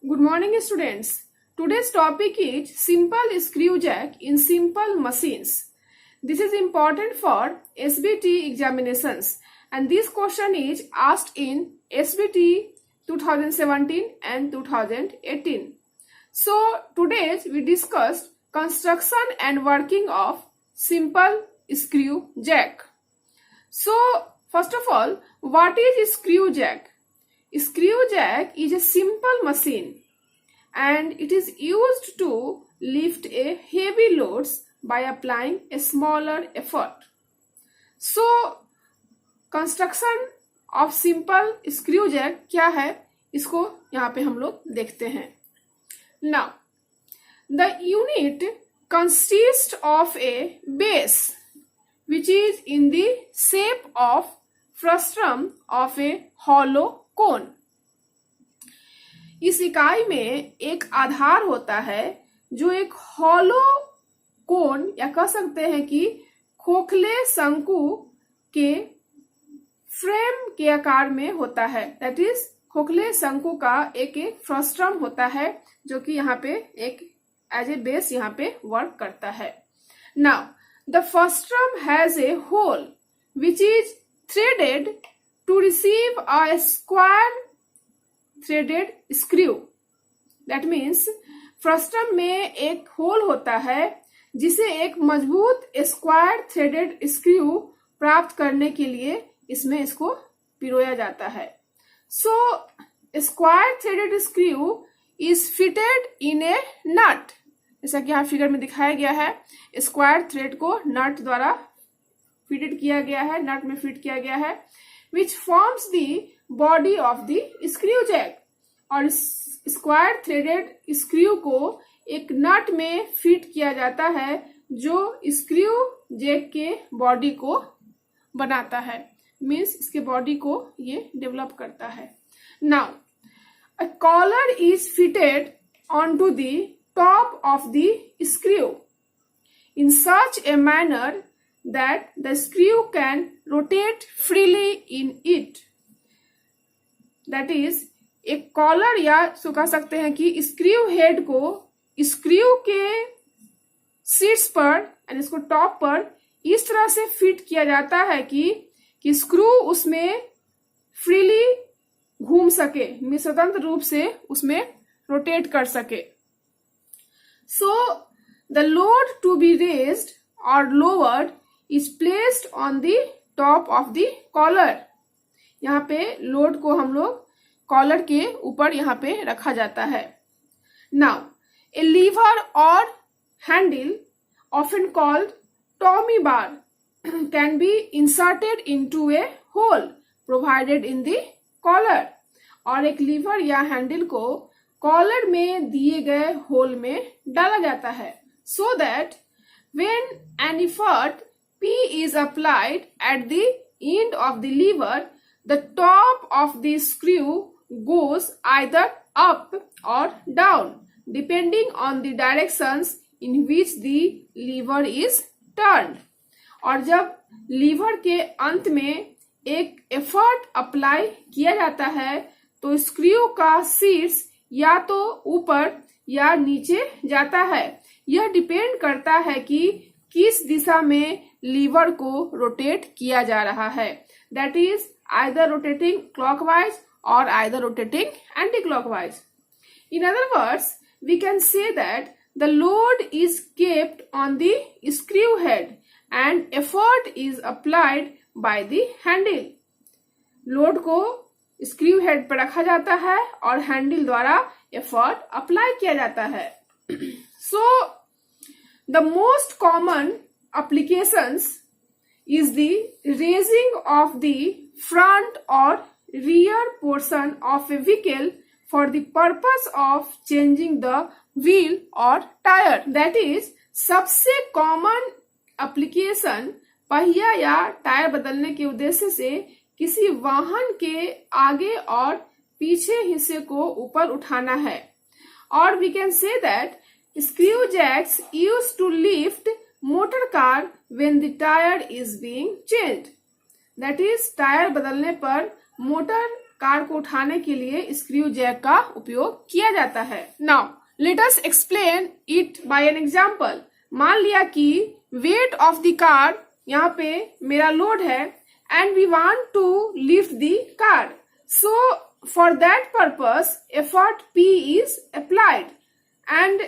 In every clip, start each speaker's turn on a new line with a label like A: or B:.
A: Good morning, students. Today's topic is simple screw jack in simple machines. This is important for SBT examinations, and this question is asked in SBT 2017 and 2018. So, today we discussed construction and working of simple screw jack. So, first of all, what is screw jack? Screw jack is a simple machine and it is used to lift a heavy loads by applying a smaller effort. So, construction of simple screw jack क्या है, इसको यहाँ पे हम लोग देखते हैं. Now, the unit consists of a base which is in the shape of frustum of a hollow कोन. इस इकाई में एक आधार होता है जो एक हॉलो कोन या कह सकते हैं कि खोखले शंकु के फ्रेम के आकार में होता है. दैट इज खोखले शंकु का एक फ्रस्ट्रम होता है जो कि यहाँ पे एक एज ए बेस यहाँ पे वर्क करता है. Now the frustum has a hole which is threaded to receive a square threaded screw. That means frustum में एक होल होता है जिसे एक मजबूत स्क्वायर थ्रेडेड स्क्रू प्राप्त करने के लिए इसमें इसको पिरोया जाता है. So square threaded screw is fitted in a nut. जैसा कि यहाँ फिगर में दिखाया गया है, स्क्वायर थ्रेड को नट द्वारा फिटेड किया गया है, नट में फिट किया गया है, which forms the body of the screw jack. और स्क्वायर थ्रेडेड स्क्रू को एक नट में फिट किया जाता है जो स्क्रू जैक के बॉडी को बनाता है, मीन्स इसके बॉडी को ये डेवलप करता है. Now a collar is fitted on to the top of the screw in such a manner that the screw can rotate freely in it. That is, एक कॉलर या सो कह सकते हैं कि स्क्रू हेड को स्क्रू के सीट्स पर यानी इसको टॉप पर इस तरह से फिट किया जाता है कि स्क्रू उसमें फ्रीली घूम सके, स्वतंत्र रूप से उसमें रोटेट कर सके. So the load to be raised or lowered is placed on the top of the collar. यहाँ पे लोड को हम लोग कॉलर के ऊपर यहाँ पे रखा जाता है. Now, a lever or handle, often called Tommy bar, can be inserted into a hole provided in the collar. और एक लीवर या हैंडल को कॉलर में दिए गए होल में डाला जाता है, so that when an effort P is applied at the end of the lever, the top of the screw goes either up or down, depending on the directions in which the lever is turned. और जब liver के अंत में एक effort apply किया जाता है तो स्क्रू का शीर्ष या तो ऊपर या नीचे जाता है. यह डिपेंड करता है कि किस दिशा में लीवर को रोटेट किया जा रहा है. That is either rotating clockwise और either rotating anti clockwise. In other words, we can say that the load is kept on the screw head and effort is applied by the handle. Load को screw head पर रखा जाता है और handle द्वारा effort apply किया जाता है. So, the most common applications is the raising of the front or rear portion of a vehicle for the purpose of changing the wheel or tire. That is, सबसे common application पहिया या tyre बदलने के उद्देश्य से किसी वाहन के आगे और पीछे हिस्से को ऊपर उठाना है. और we can say that screw jacks used to lift motor car when the tire is being changed. That is, tyre बदलने पर मोटर कार को उठाने के लिए स्क्रू जैक का उपयोग किया जाता है। Now let us explain it by an example. मान लिया कि वेट ऑफ द कार, यहाँ पे मेरा लोड है, and we want to lift the car. So for that purpose effort P is applied. And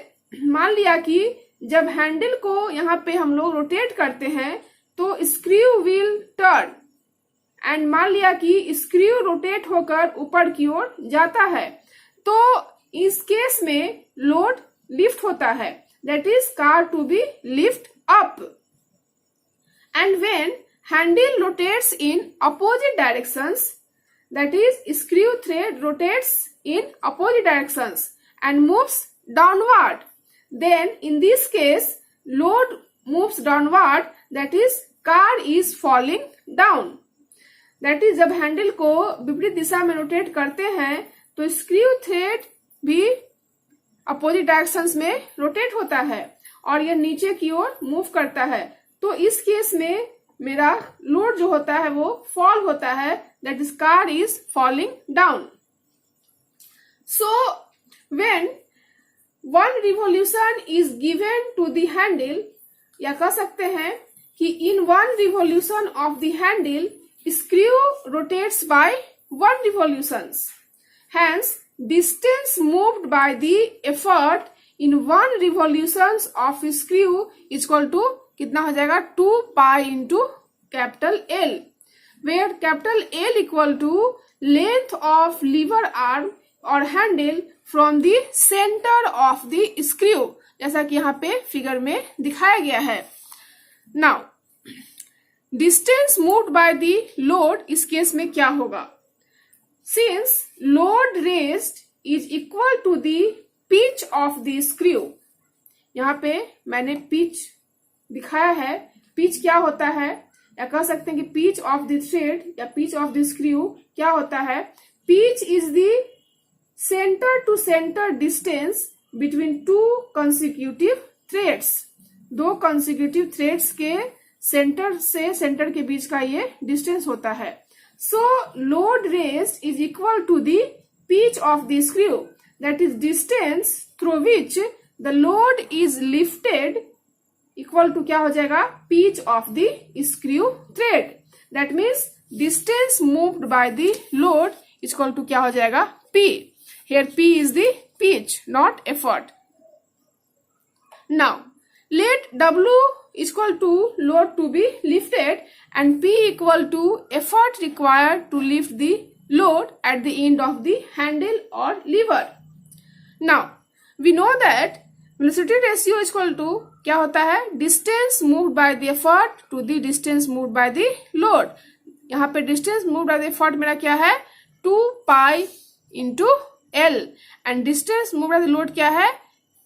A: मान लिया कि जब हैंडल को यहाँ पे हम लोग रोटेट करते हैं तो स्क्रू व्हील टर्न, एंड मान लिया कि स्क्रू रोटेट होकर ऊपर की ओर जाता है, तो इस केस में लोड लिफ्ट होता है, that is car to be lift up. And when handle rotates in opposite directions, that is screw thread rotates in opposite directions and moves downward, then in this case load moves downward, that is car is falling down। that is जब handle को विपरीत दिशा में rotate करते हैं तो screw thread भी opposite directions में rotate होता है और यह नीचे की ओर मूव करता है। तो इस केस में मेरा लोड जो होता है वो फॉल होता है, that is car is falling down। So when one revolution is given to the handle, या कह सकते हैं कि in one revolution of the handle screw rotates by 1 revolutions, hence distance moved by the effort in 1 revolutions of screw is equal to कितना हो जाएगा 2 pi into capital L, where capital L equal to length of lever arm or handle from the center of the screw, जैसा कि यहाँ पे figure में दिखाया गया है। Now distance moved by the load, इस केस में क्या होगा? Since load raised is equal to the pitch of the screw, यहाँ पे मैंने pitch दिखाया है। पिच क्या होता है, या कह सकते हैं कि पिच ऑफ द थ्रेड या पिच ऑफ द स्क्रू क्या होता है? Pitch is the centre to centre distance between 2 consecutive threads. 2 consecutive threads के सेंटर से सेंटर के बीच का ये डिस्टेंस होता है। So load raised is equal to the pitch of the screw, that is distance through which the load is lifted, equal to क्या हो जाएगा? Pitch of the screw thread. That means distance moved by the load equal to क्या हो जाएगा? P। Here P is the pitch, not effort। Now let W equal to load to be lifted and P equal to effort required to lift the load at the end of the handle or lever। Now we know that velocity ratio is equal to क्या होता है? Distance moved by the effort to the distance moved by the load. यहाँ पे distance moved by the effort मेरा क्या है? 2 pi into L, and distance moved by the load क्या है?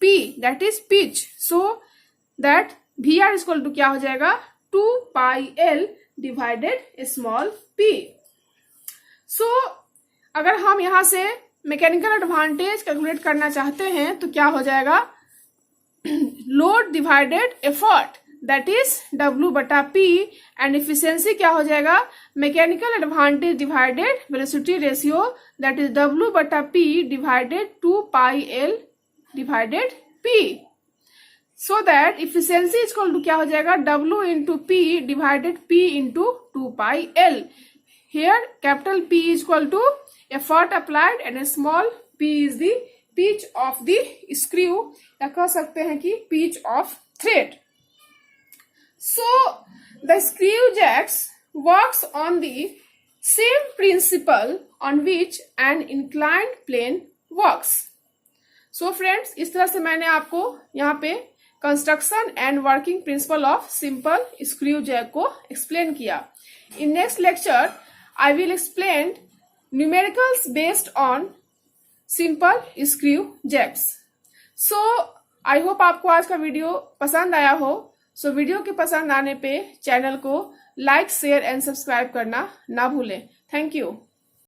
A: P, that is pitch. So that VR is equal to क्या हो जाएगा? 2 pi L divided small p। सो अगर हम यहाँ से मैकेनिकल एडवांटेज कैलकुलेट करना चाहते हैं तो क्या हो जाएगा? Load divided effort, that is W बटा P, एंड इफिशियंसी क्या हो जाएगा? Mechanical advantage divided velocity ratio, that is W बटा P divided 2 pi L divided P। So that efficiency is equal to क्या हो जाएगा? W into P divided P into 2 pi L। Here capital P is equal to effort applied and small p is the pitch of the screw, या कह सकते हैं कि pitch of thread. So the screw jacks works on the same principle on which an inclined plane works. So friends, इस तरह से मैंने आपको यहाँ पे construction and working principle of simple screw jack को एक्सप्लेन किया। In next lecture I will explain numericals based on simple screw jacks. So I hope आपको आज का वीडियो पसंद आया हो। सो वीडियो के पसंद आने पे चैनल को लाइक, शेयर एंड सब्सक्राइब करना ना भूलें। Thank you.